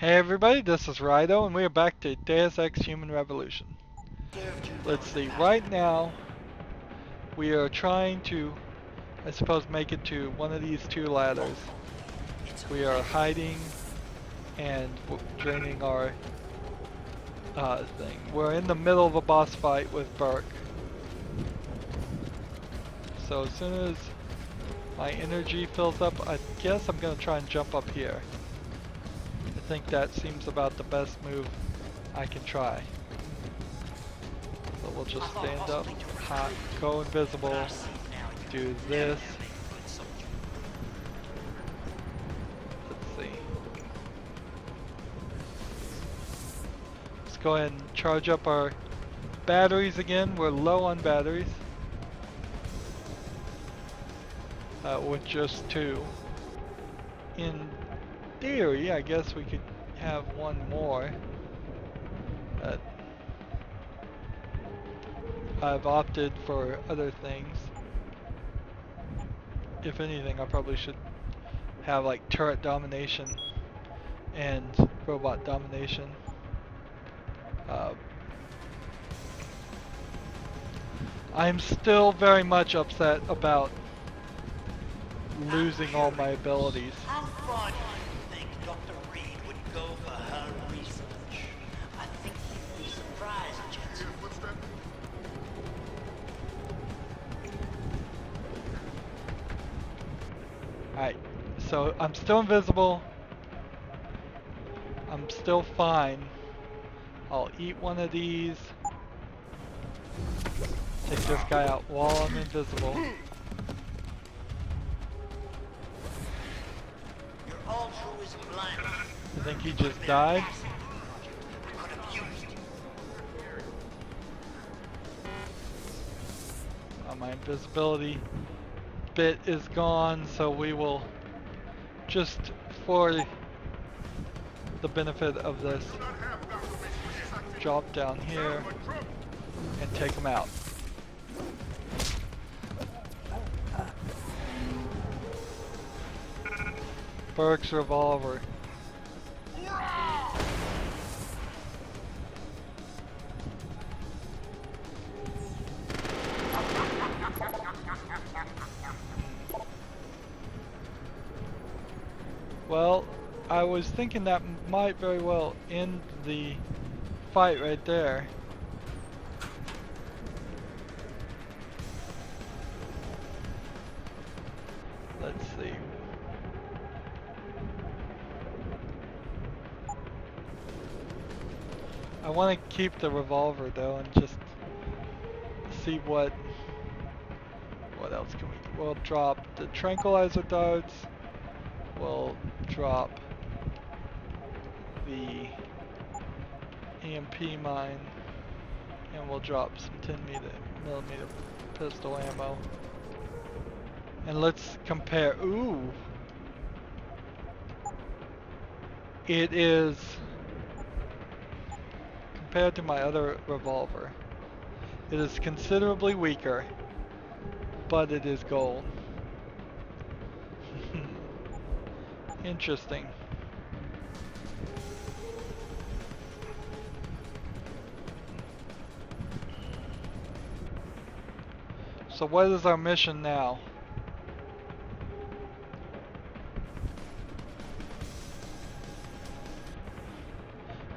Hey everybody, this is Rydo, and we are back to Deus Ex Human Revolution. Let's see, right now we are trying to, I suppose, make it to one of these two ladders. We are hiding and draining our thing. We're in the middle of a boss fight with Burke. So as soon as my energy fills up, I guess I'm going to try and jump up here. I think that seems about the best move I can try. So we'll just stand up, hot, go invisible, do this. Let's see. Let's go ahead and charge up our batteries again. We're low on batteries. With just 2. In theory, I guess we could have one more. But I've opted for other things. If anything, I probably should have like turret domination and robot domination. I'm still very much upset about losing all my abilities. How far do you think Dr. Reed would go for her research? I think you'd be surprised, Jensen. Alright, so I'm still invisible. I'm still fine. I'll eat one of these. Take this guy out while I'm invisible. Your altruism blinded. I think he just died. I could have used you. My invisibility bit is gone, so we will just, for the benefit of this, drop down here and take him out. Burke's revolver. Well, I was thinking that might very well end the fight right there. Let's see. I want to keep the revolver though and just see what else can we do. We'll drop the tranquilizer darts. We'll drop the EMP mine, and we'll drop some 10mm pistol ammo. And let's compare. Ooh! It is, compared to my other revolver, it is considerably weaker, but it is gold. Interesting. So what is our mission now?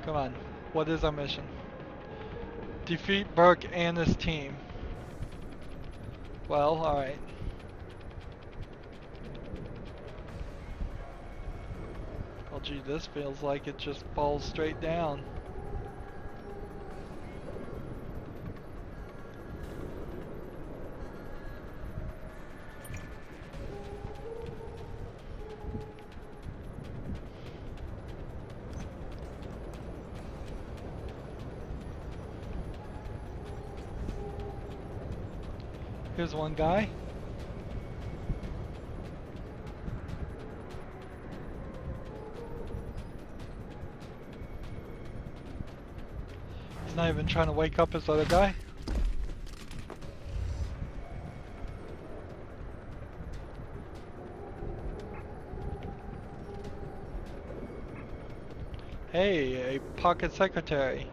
Come on, what is our mission? Defeat Burke and his team. Well, alright. Oh gee, this feels like it just falls straight down. Here's one guy. He's not even trying to wake up his other guy. Hey, a pocket secretary.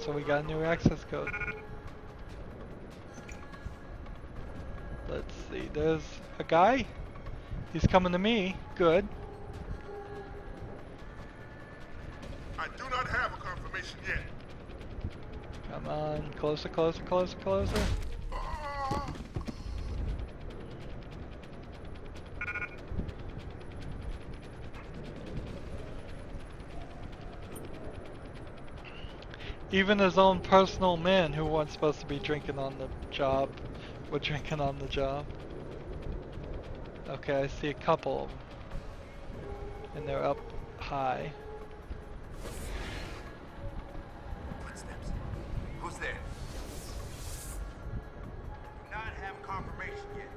So we got a new access code. Let's see, there's a guy. He's coming to me. Good. I do not have a confirmation yet. Come on, closer, closer, closer, closer. Even his own personal men who weren't supposed to be drinking on the job were drinking on the job. Okay, I see a couple of them. And they're up high. Footsteps. Who's there? Do not have confirmation yet.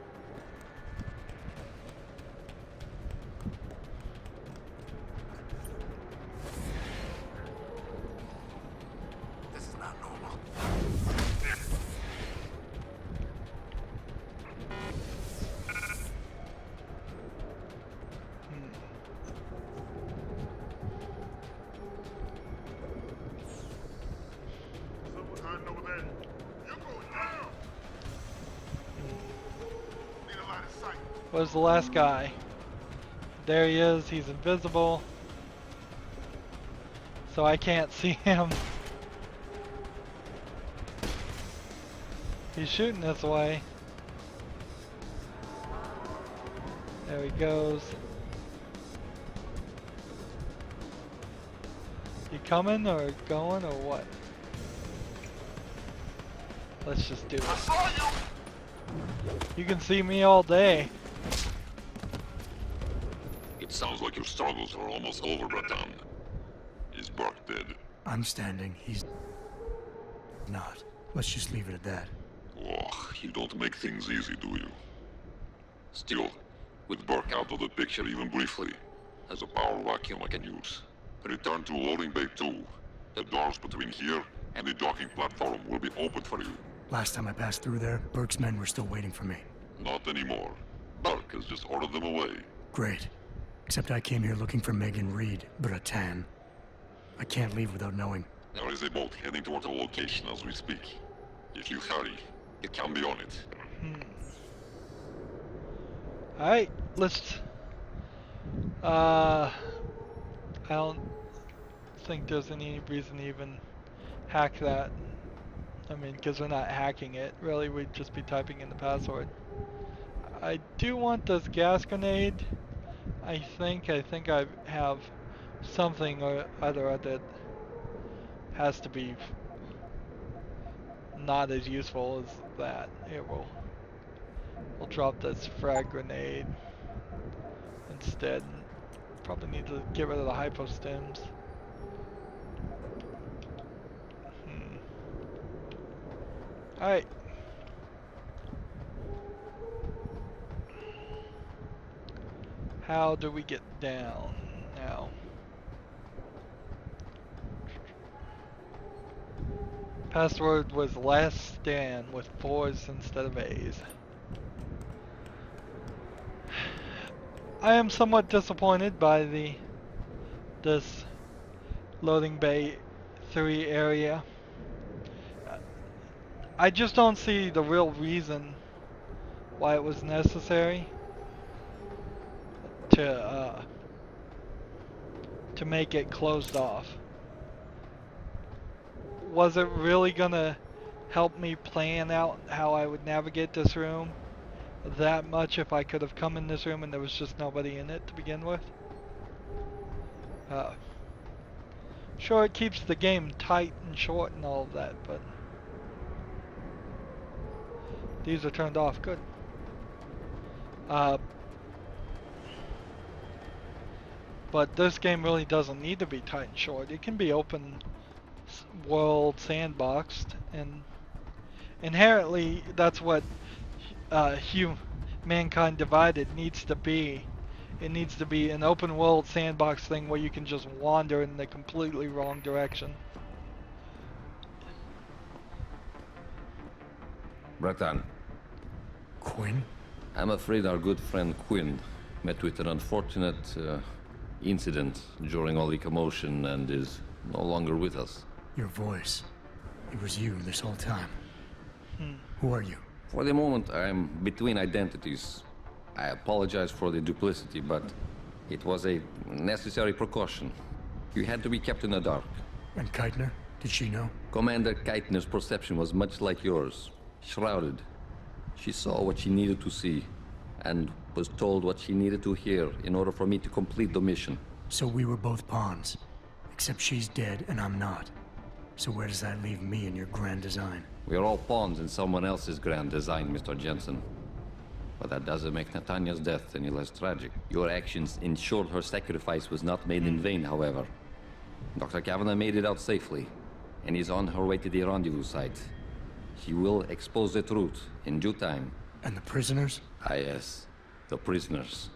This is not normal. Someone's hiding over there. You're going down. Need a line of sight. Where's the last guy? There he is, he's invisible. So I can't see him. He's shooting this way. There he goes. You coming or going or what? Let's just do I it. saw you. You can see me all day. It sounds like your struggles are almost over, Bratan. Is Burke dead? I'm standing, he's not. Let's just leave it at that. Oh, you don't make things easy, do you? Still, with Burke out of the picture even briefly, there's a power vacuum I can use. Return to loading bay 2. The doors between here and the docking platform will be open for you. Last time I passed through there, Burke's men were still waiting for me. Not anymore. Burke has just ordered them away. Great. Except I came here looking for Megan Reed, Bratan. I can't leave without knowing. There is a boat heading toward the location as we speak. If you hurry, you can be on it. Alright, let's... I don't think there's any reason to even hack that. I mean, because we're not hacking it. Really, we'd just be typing in the password. I do want this gas grenade. I think I have something or other that has to be not as useful as that. Here, we'll drop this frag grenade instead. Probably need to get rid of the hypostims. Alright. How do we get down now? Password was last stand with 4s instead of A's. I am somewhat disappointed by this loading bay 3 area. I just don't see the real reason why it was necessary to make it closed off. Was it really gonna help me plan out how I would navigate this room that much if I could have come in this room and there was just nobody in it to begin with? Sure, it keeps the game tight and short and all of that, but these are turned off. Good. But this game really doesn't need to be tight and short. It can be open world sandboxed, and inherently that's what Mankind Divided needs to be. It needs to be an open world sandbox thing where you can just wander in the completely wrong direction. Bratan, Quinn? I'm afraid our good friend Quinn met with an unfortunate incident during all the commotion and is no longer with us. Your voice. It was you this whole time. Who are you? For the moment, I'm between identities. I apologize for the duplicity, but it was a necessary precaution. You had to be kept in the dark. And Keitner? Did she know? Commander Keitner's perception was much like yours. Shrouded. She saw what she needed to see, and was told what she needed to hear in order for me to complete the mission. So we were both pawns. Except she's dead and I'm not. So where does that leave me in your grand design? We are all pawns in someone else's grand design, Mr. Jensen. But that doesn't make Natanya's death any less tragic. Your actions ensured her sacrifice was not made in vain, however. Dr. Kavanagh made it out safely, and is on her way to the rendezvous site. She will expose the truth in due time. And the prisoners? Ah, yes. The prisoners.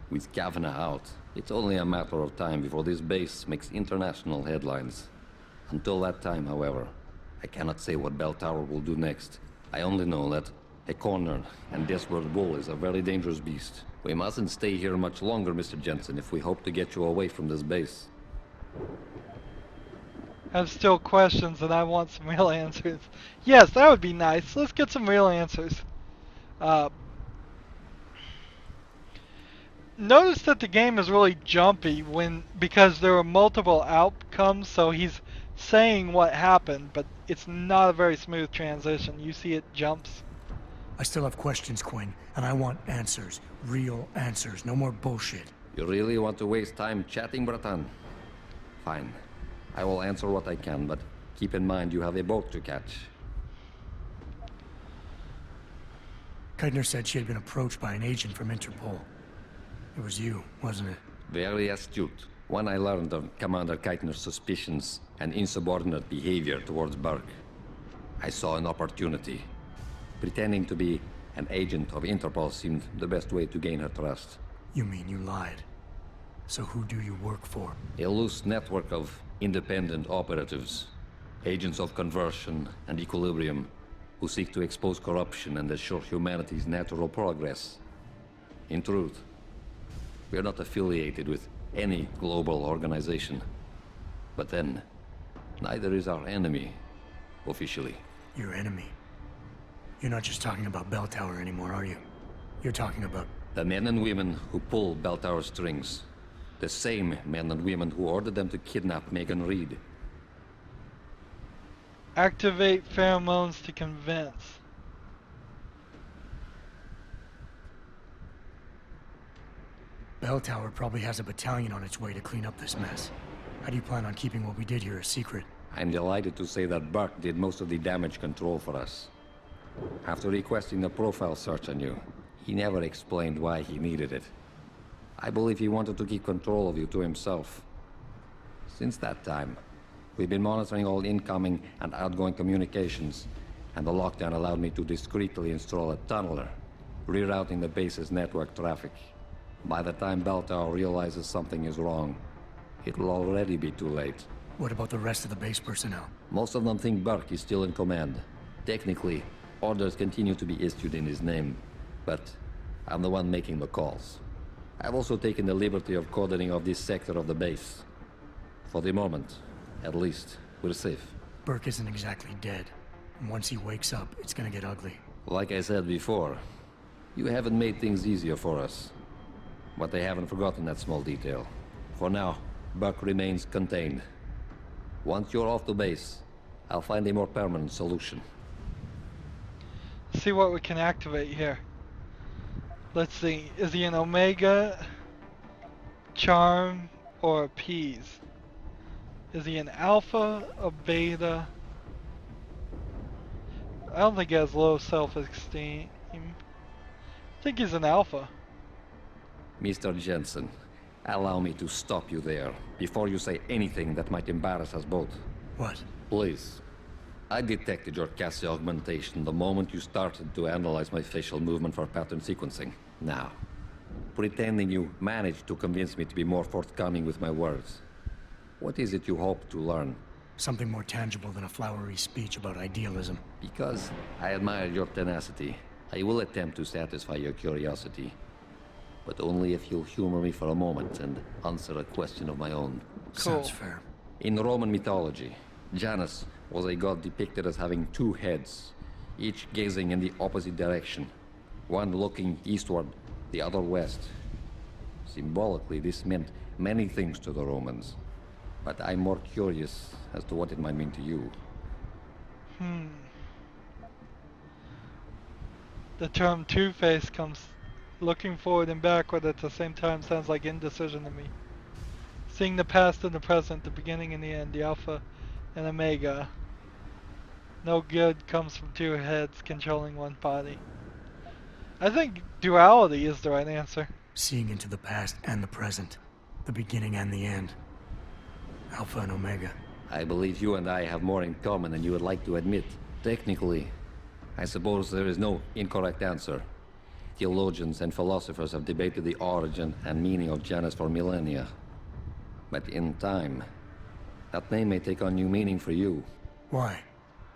With Kavanagh out, it's only a matter of time before this base makes international headlines. Until that time, however, I cannot say what Bell Tower will do next. I only know that a cornered and desperate bull is a very dangerous beast. We mustn't stay here much longer, Mr. Jensen, if we hope to get you away from this base. I have still questions and I want some real answers. Yes, that would be nice. Let's get some real answers. Notice that the game is really jumpy because there are multiple outcomes, so he's saying what happened, but it's not a very smooth transition. You see it jumps. I still have questions, Quinn, and I want answers. Real answers, no more bullshit. You really want to waste time chatting, Bratan? Fine. I will answer what I can, but keep in mind you have a boat to catch. Keitner said she had been approached by an agent from Interpol. It was you, wasn't it? Very astute. When I learned of Commander Keitner's suspicions and insubordinate behavior towards Burke, I saw an opportunity. Pretending to be an agent of Interpol seemed the best way to gain her trust. You mean you lied? So who do you work for? A loose network of independent operatives, agents of conversion and equilibrium, who seek to expose corruption and assure humanity's natural progress. In truth, we are not affiliated with any global organization. But then, neither is our enemy, officially. Your enemy? You're not just talking about Bell Tower anymore, are you? You're talking about... The men and women who pull Bell Tower strings. The same men and women who ordered them to kidnap Megan Reed. Activate pheromones to convince. Bell Tower probably has a battalion on its way to clean up this mess. How do you plan on keeping what we did here a secret? I'm delighted to say that Burke did most of the damage control for us. After requesting a profile search on you, he never explained why he needed it. I believe he wanted to keep control of you to himself. Since that time, we've been monitoring all incoming and outgoing communications, and the lockdown allowed me to discreetly install a tunneler, rerouting the base's network traffic. By the time Bell Tower realizes something is wrong, it will already be too late. What about the rest of the base personnel? Most of them think Burke is still in command. Technically, orders continue to be issued in his name, but I'm the one making the calls. I've also taken the liberty of coordinating of this sector of the base. For the moment, at least, we're safe. Burke isn't exactly dead. And once he wakes up, it's gonna get ugly. Like I said before, you haven't made things easier for us. But they haven't forgotten that small detail. For now, Burke remains contained. Once you're off the base, I'll find a more permanent solution. See what we can activate here. Let's see, is he an Omega, Charm, or Appease? Is he an Alpha, a Beta? I don't think he has low self-esteem. I think he's an Alpha. Mr. Jensen, allow me to stop you there, before you say anything that might embarrass us both. What? Please. I detected your Cassie augmentation the moment you started to analyze my facial movement for pattern sequencing. Now, pretending you managed to convince me to be more forthcoming with my words, what is it you hope to learn? Something more tangible than a flowery speech about idealism. Because I admire your tenacity, I will attempt to satisfy your curiosity. but only if you'll humor me for a moment and answer a question of my own. Sounds Cool. fair. In Roman mythology, Janus was a god depicted as having two heads, each gazing in the opposite direction, one looking eastward, the other west. Symbolically, this meant many things to the Romans, but I'm more curious as to what it might mean to you. The term two-faced comes looking forward and backward at the same time sounds like indecision to me. Seeing the past and the present, the beginning and the end, the alpha and omega. No good comes from two heads controlling one body. I think duality is the right answer. Seeing into the past and the present. The beginning and the end. Alpha and Omega. I believe you and I have more in common than you would like to admit. Technically, I suppose there is no incorrect answer. Theologians and philosophers have debated the origin and meaning of Janus for millennia. But in time, that name may take on new meaning for you. Why?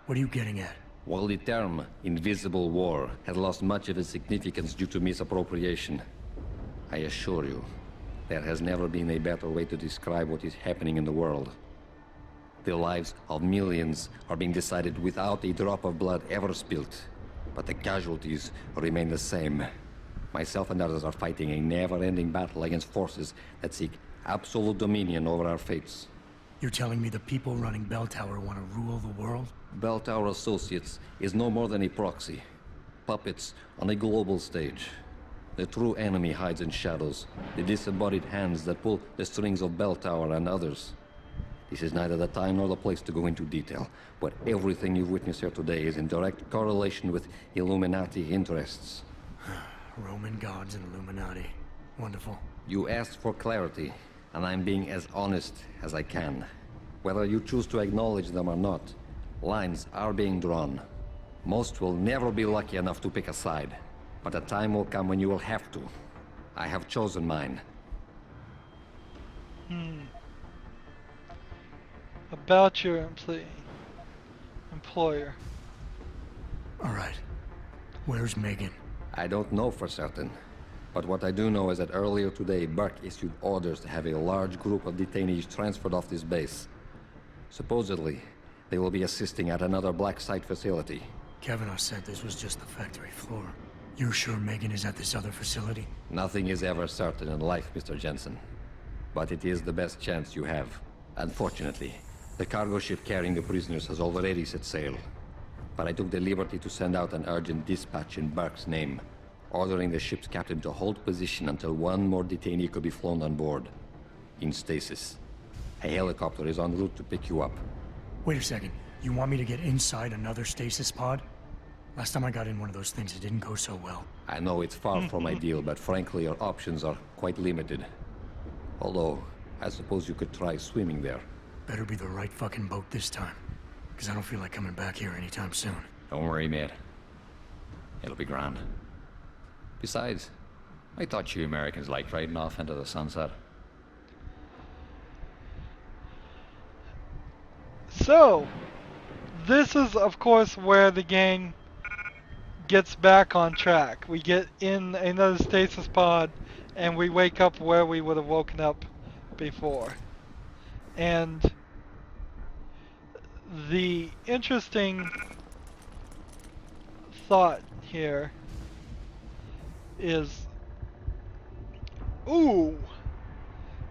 What are you getting at? While the term invisible war has lost much of its significance due to misappropriation, I assure you, there has never been a better way to describe what is happening in the world. The lives of millions are being decided without a drop of blood ever spilt, but the casualties remain the same. Myself and others are fighting a never-ending battle against forces that seek absolute dominion over our fates. You're telling me the people running Bell Tower want to rule the world? Bell Tower Associates is no more than a proxy. Puppets on a global stage. The true enemy hides in shadows, the disembodied hands that pull the strings of Bell Tower and others. This is neither the time nor the place to go into detail, but everything you've witnessed here today is in direct correlation with Illuminati interests. Roman gods and Illuminati. Wonderful. You asked for clarity, and I'm being as honest as I can. Whether you choose to acknowledge them or not, lines are being drawn. Most will never be lucky enough to pick a side, but a time will come when you will have to. I have chosen mine. About your employer. Alright. Where's Megan? I don't know for certain, but what I do know is that earlier today, Burke issued orders to have a large group of detainees transferred off this base. Supposedly, they will be assisting at another black site facility. Kavanaugh said this was just the factory floor. You're sure Megan is at this other facility? Nothing is ever certain in life, Mr. Jensen. But it is the best chance you have. Unfortunately, the cargo ship carrying the prisoners has already set sail. But I took the liberty to send out an urgent dispatch in Burke's name, ordering the ship's captain to hold position until one more detainee could be flown on board. In stasis. A helicopter is en route to pick you up. Wait a second. You want me to get inside another stasis pod? Last time I got in one of those things, it didn't go so well. I know it's far from ideal, but frankly, your options are quite limited. Although, I suppose you could try swimming there. Better be the right fucking boat this time. Because I don't feel like coming back here anytime soon. Don't worry, mate. It'll be grand. Besides, I thought you Americans liked riding off into the sunset. So, this is of course where the gang gets back on track. We get in another stasis pod and we wake up where we would have woken up before. And the interesting thought here is, ooh,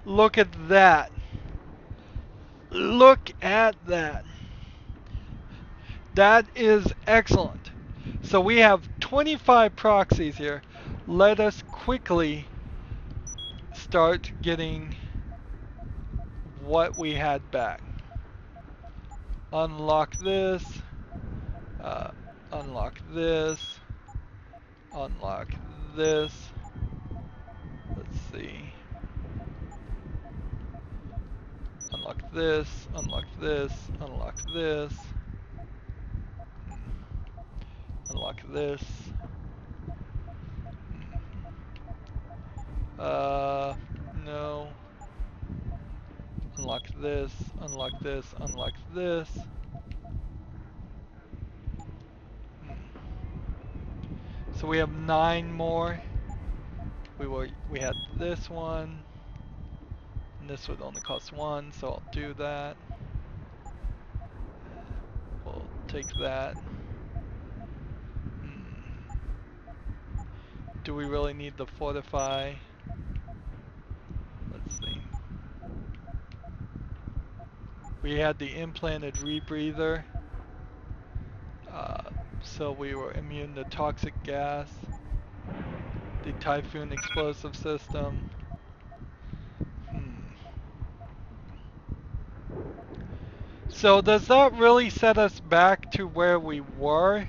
look at that. Look at that. That is excellent. So we have 25 proxies here. Let us quickly start getting what we had back. Unlock this. Unlock this. Unlock this. Let's see. Unlock this. Unlock this. Unlock this. Unlock this. No. Unlock this, unlock this, unlock this. So we have 9 more. We had this one, and this would only cost 1, so I'll do that. We'll take that. Do we really need the fortify? Let's see. We had the implanted rebreather, so we were immune to toxic gas. The Typhoon explosive system. So does that really set us back to where we were?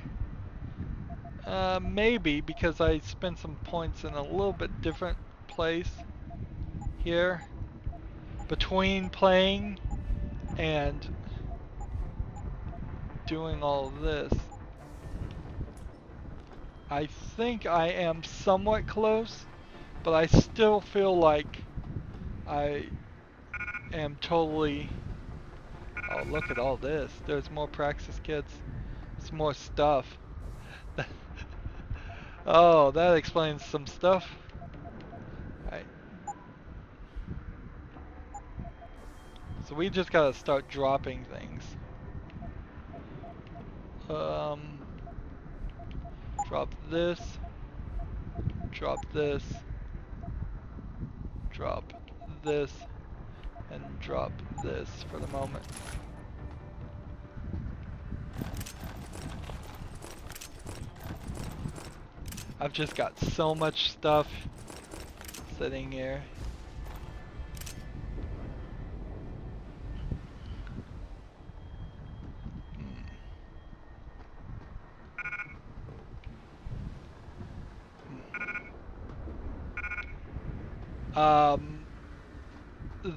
Maybe, because I spent some points in a little bit different place here between playing and doing all of this. I think I am somewhat close, but I still feel like I am totally... Oh, look at all this. There's more Praxis kits. Some more stuff. Oh, that explains some stuff. Alright. So we just gotta start dropping things. Drop this. Drop this. Drop this. And drop this for the moment. I've just got so much stuff sitting here.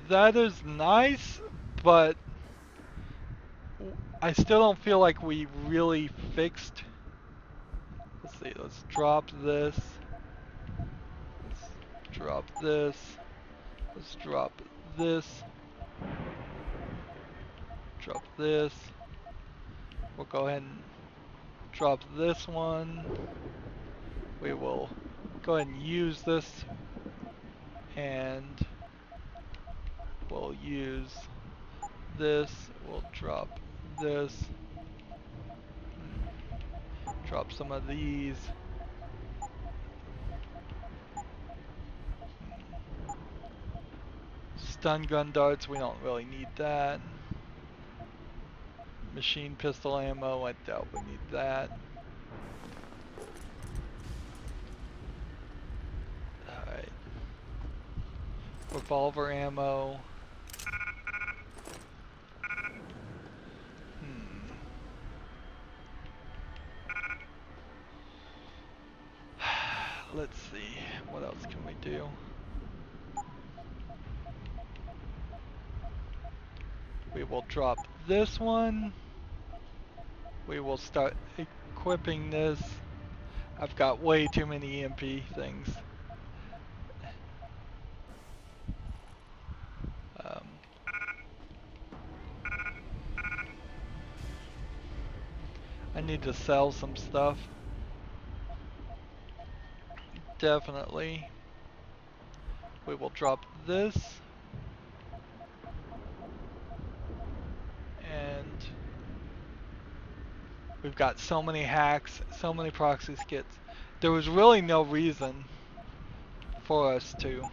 That is nice, but I still don't feel like we really fixed. Let's see, let's drop this. Let's drop this. Let's drop this. Drop this. We'll go ahead and drop this one. We will go ahead and use this. And we'll use this. We'll drop this. Drop some of these. Stun gun darts, we don't really need that. Machine pistol ammo, I doubt we need that. Alright. Revolver ammo. Let's see, what else can we do? We will drop this one. We will start equipping this. I've got way too many EMP things. I need to sell some stuff. Definitely. We will drop this. And we've got so many hacks, so many proxy skits. There was really no reason for us to.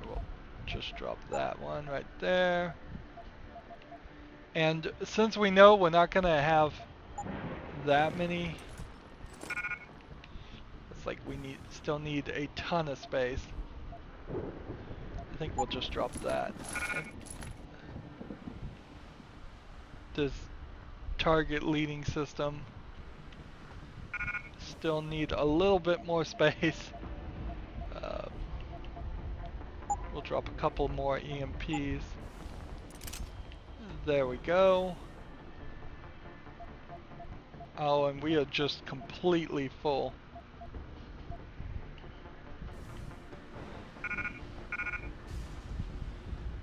We'll just drop that one right there. And since we know we're not gonna have that many, it's like we still need a ton of space. I think we'll just drop that. And this target leading system still need a little bit more space. We'll drop a couple more EMPs. There we go. Oh, and we are just completely full.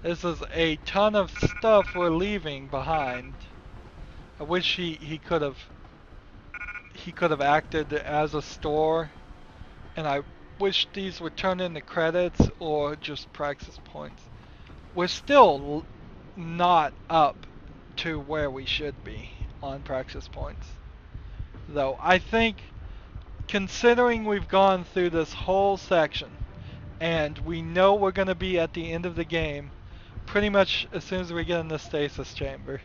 This is a ton of stuff we're leaving behind. I wish he could have acted as a store and I wish these would turn into credits or just praxis points. We're still not up to where we should be on praxis points. Though I think, considering we've gone through this whole section, and we know we're going to be at the end of the game pretty much as soon as we get in the stasis chamber,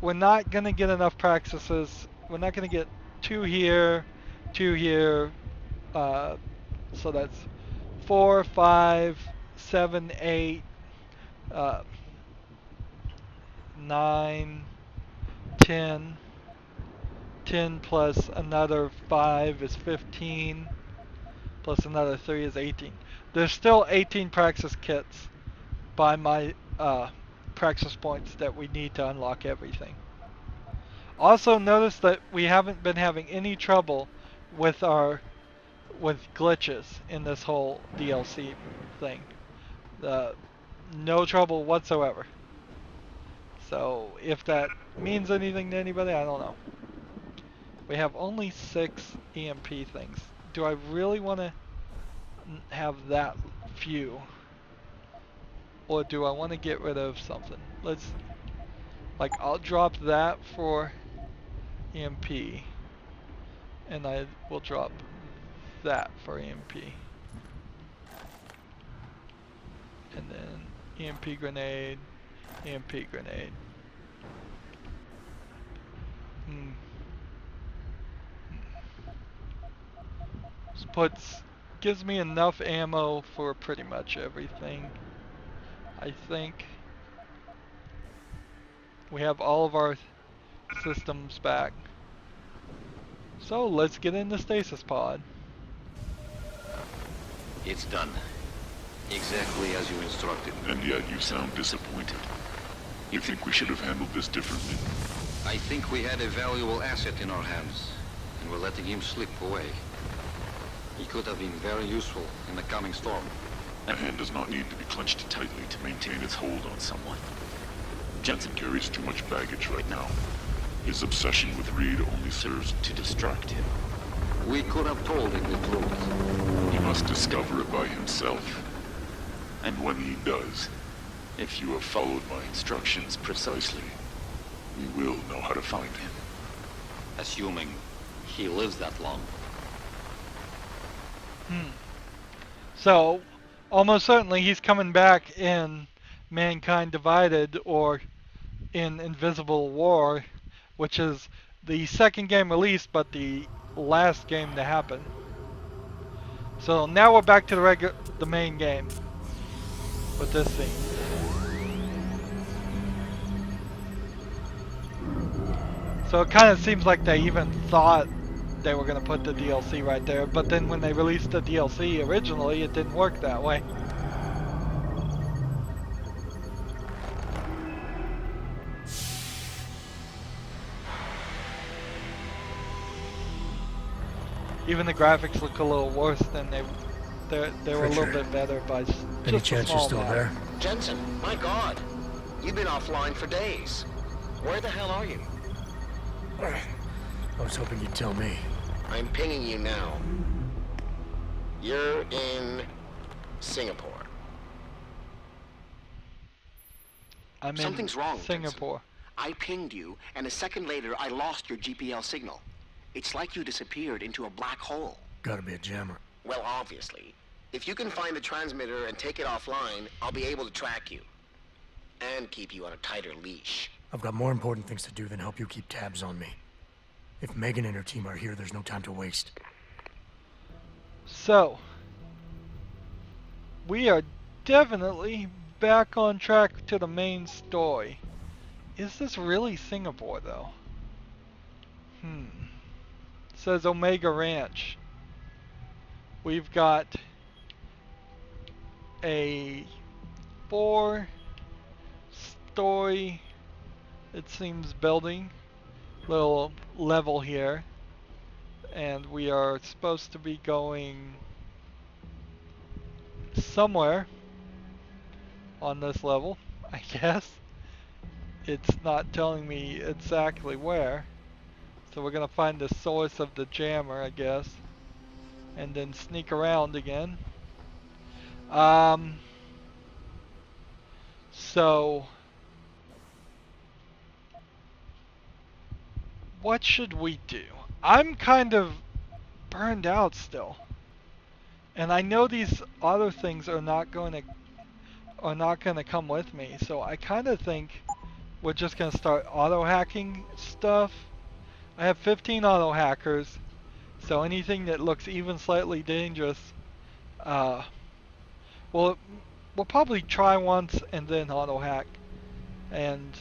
we're not going to get enough praxises. We're not going to get 2 here, 2 here, so that's 4, 5, 7, 8, 9, 10. 10 plus another 5 is 15, plus another 3 is 18. There's still 18 praxis kits by my praxis points that we need to unlock everything. Also notice that we haven't been having any trouble with glitches in this whole DLC thing. No trouble whatsoever. So if that means anything to anybody, I don't know. We have only 6 EMP things. Do I really want to have that few? Or do I want to get rid of something? I'll drop that for EMP. And I will drop that for EMP. And then EMP grenade, EMP grenade. Gives me enough ammo for pretty much everything. I think we have all of our systems back. So let's get in the stasis pod. It's done. Exactly as you instructed. And yet you sound disappointed. You think we should have handled this differently? I think we had a valuable asset in our hands, and we're letting him slip away. He could have been very useful in the coming storm. A hand does not need to be clenched tightly to maintain its hold on someone. Jensen carries too much baggage right now. His obsession with Reed only serves to distract him. We could have told him the truth. He must discover it by himself. And when he does, if you have followed my instructions precisely, we will know how to find him. Assuming he lives that long. So, almost certainly he's coming back in Mankind Divided or in Invisible War, which is the second game released but the last game to happen. So now we're back to the main game with this scene. So it kind of seems like they even thought they were going to put the DLC right there, but then when they released the DLC originally, it didn't work that way. Even the graphics look a little worse than they were a little bit better by just Any a chance small you're still amount. there? Jensen, my God. You've been offline for days. Where the hell are you? I was hoping you'd tell me. I'm pinging you now. You're in Singapore. I'm Something's in wrong, Singapore. I pinged you, and a second later I lost your GPL signal. It's like you disappeared into a black hole. Gotta be a jammer. Well, obviously. If you can find the transmitter and take it offline, I'll be able to track you. And keep you on a tighter leash. I've got more important things to do than help you keep tabs on me. If Megan and her team are here, there's no time to waste. So, we are definitely back on track to the main story. Is this really Singapore, though? It says Omega Ranch. We've got a 4-story, it seems, building, little level here, and we are supposed to be going somewhere on this level, I guess. It's not telling me exactly where, so we're gonna find the source of the jammer, I guess. and then sneak around again. Um, so what should we do? I'm kind of burned out still. And I know these auto things are not going to come with me. So I kind of think we're just going to start auto hacking stuff. I have 15 auto hackers. So anything that looks even slightly dangerous, uh, well, we'll probably try once and then auto hack. And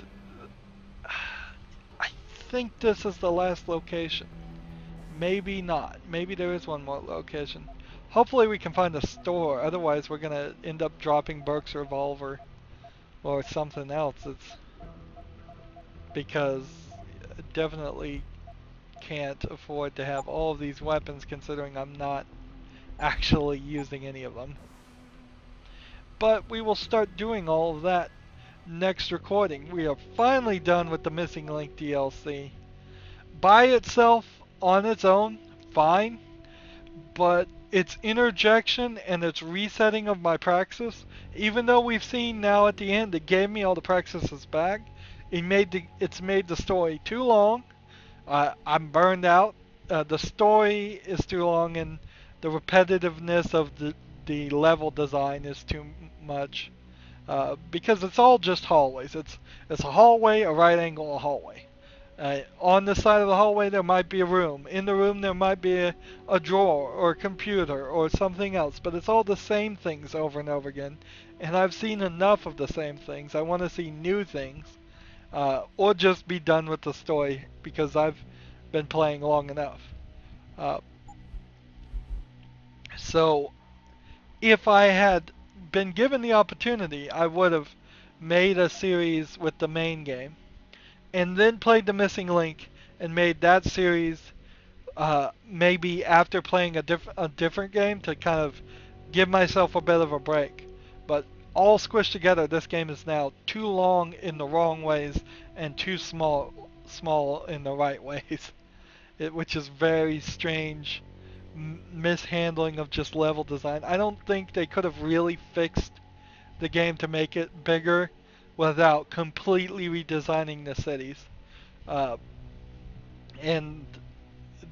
I think this is the last location. Maybe not. Maybe there is one more location. Hopefully we can find a store. Otherwise we're going to end up dropping Burke's revolver or something else. It's because I definitely can't afford to have all of these weapons considering I'm not actually using any of them. But we will start doing all of that next recording. We are finally done with the Missing Link DLC. By itself, on its own, fine. But its interjection and its resetting of my praxis, even though we've seen now at the end it gave me all the praxises back, it's made the story too long. I'm burned out. The story is too long, and the repetitiveness of the level design is too much. Because it's all just hallways. It's a hallway, a right angle, a hallway. On the side of the hallway there might be a room. In the room there might be a drawer or a computer or something else. But it's all the same things over and over again. And I've seen enough of the same things. I want to see new things. Or just be done with the story because I've been playing long enough. So if I had been given the opportunity, I would have made a series with the main game. And then played the Missing Link and made that series maybe after playing a different game to kind of give myself a bit of a break. But all squished together, this game is now too long in the wrong ways and too small in the right ways, which is very strange mishandling of just level design. I don't think they could have really fixed the game to make it bigger without completely redesigning the cities. And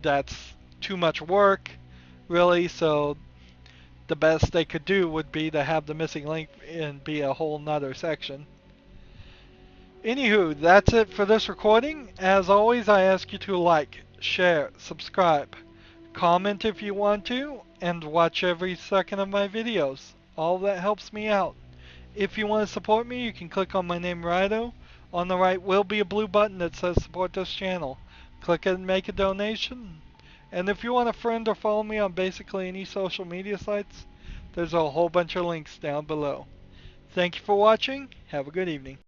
that's too much work, really, so the best they could do would be to have the Missing Link and be a whole nother section. Anywho, that's it for this recording. As always, I ask you to like, share, subscribe, comment if you want to, and watch every second of my videos. All that helps me out. If you want to support me, you can click on my name, Rydo. On the right will be a blue button that says support this channel. Click it and make a donation. And if you want to friend or follow me on basically any social media sites, there's a whole bunch of links down below. Thank you for watching. Have a good evening.